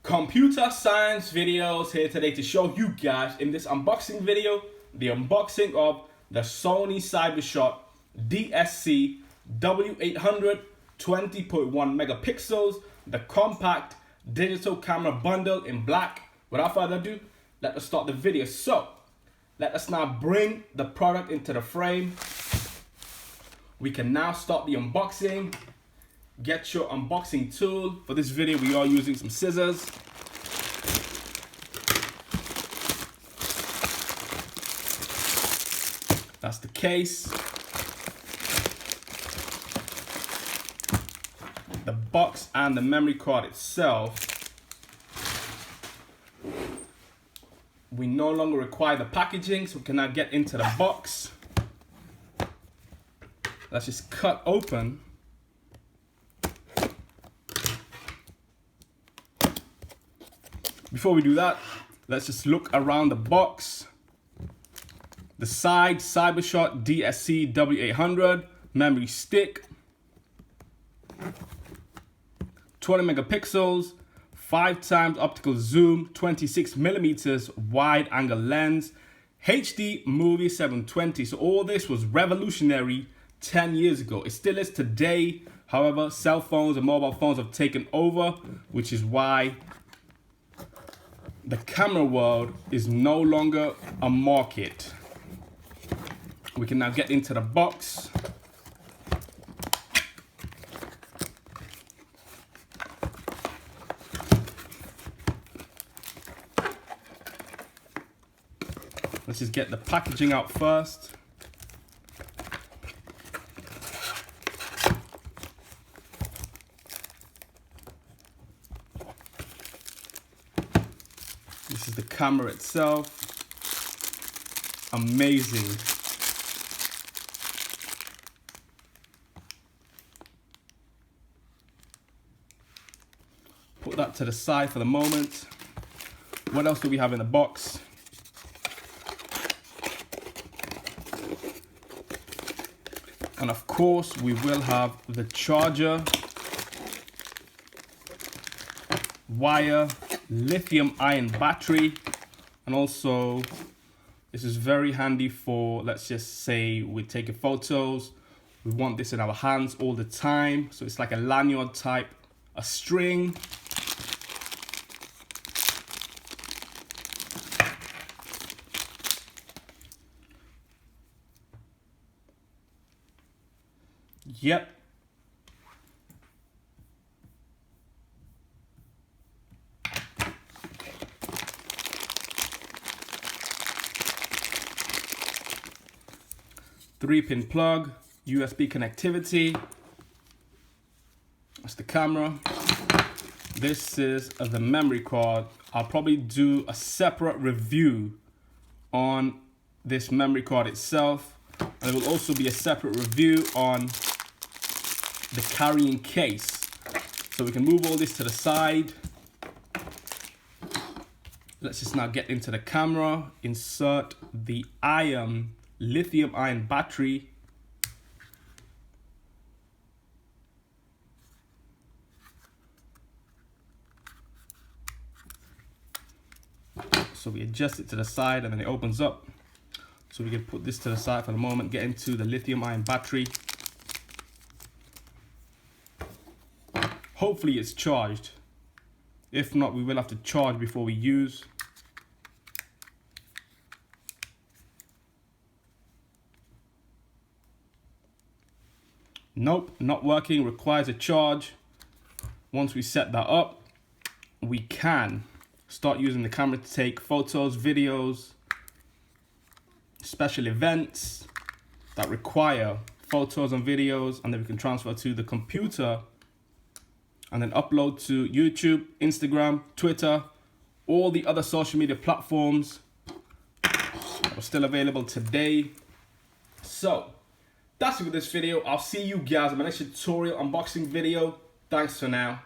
Computer science videos here today to show you guys in this unboxing video the unboxing of the Sony CyberShot DSC-W800 20.1 megapixels, the compact digital camera bundle in black. Without further ado, let us start the video. So let us now bring the product into the frame. We can now start the unboxing. Get your unboxing tool. For this video, we are using some scissors. That's the case. The box and the memory card itself. We no longer require the packaging, so we can now get into the box. Let's just cut open. Before we do that, let's just look around the box. The side, CyberShot DSC-W800 memory stick, 20 megapixels, 5x optical zoom, 26mm wide angle lens, HD movie 720. So all this was revolutionary 10 years ago. It still is today. However, cell phones and mobile phones have taken over, which is why the camera world is no longer a market. We can now get into the box. Let's just get the packaging out first. This is the camera itself. Amazing. Put that to the side for the moment. What else do we have in the box? And of course, we will have the charger, wire, lithium-ion battery, and also this is very handy for, let's just say we're taking photos. We want this in our hands all the time. So it's like a lanyard type, a string. Yep. Three-pin plug, USB connectivity. That's the camera. This is the memory card. I'll probably do a separate review on this memory card itself. And there will also be a separate review on the carrying case. So we can move all this to the side. Let's just now get into the camera, insert the lithium-ion battery. So we adjust it to the side and then it opens up. So we can put this to the side for the moment, get into the lithium-ion battery. Hopefully it's charged. If not, we will have to charge before we use. Nope, not working, requires a charge. Once we set that up, we can start using the camera to take photos, videos, special events that require photos and videos, and then we can transfer to the computer and then upload to YouTube, Instagram, Twitter, all the other social media platforms that are still available today. So that's it for this video. I'll see you guys in my next tutorial unboxing video. Thanks for now.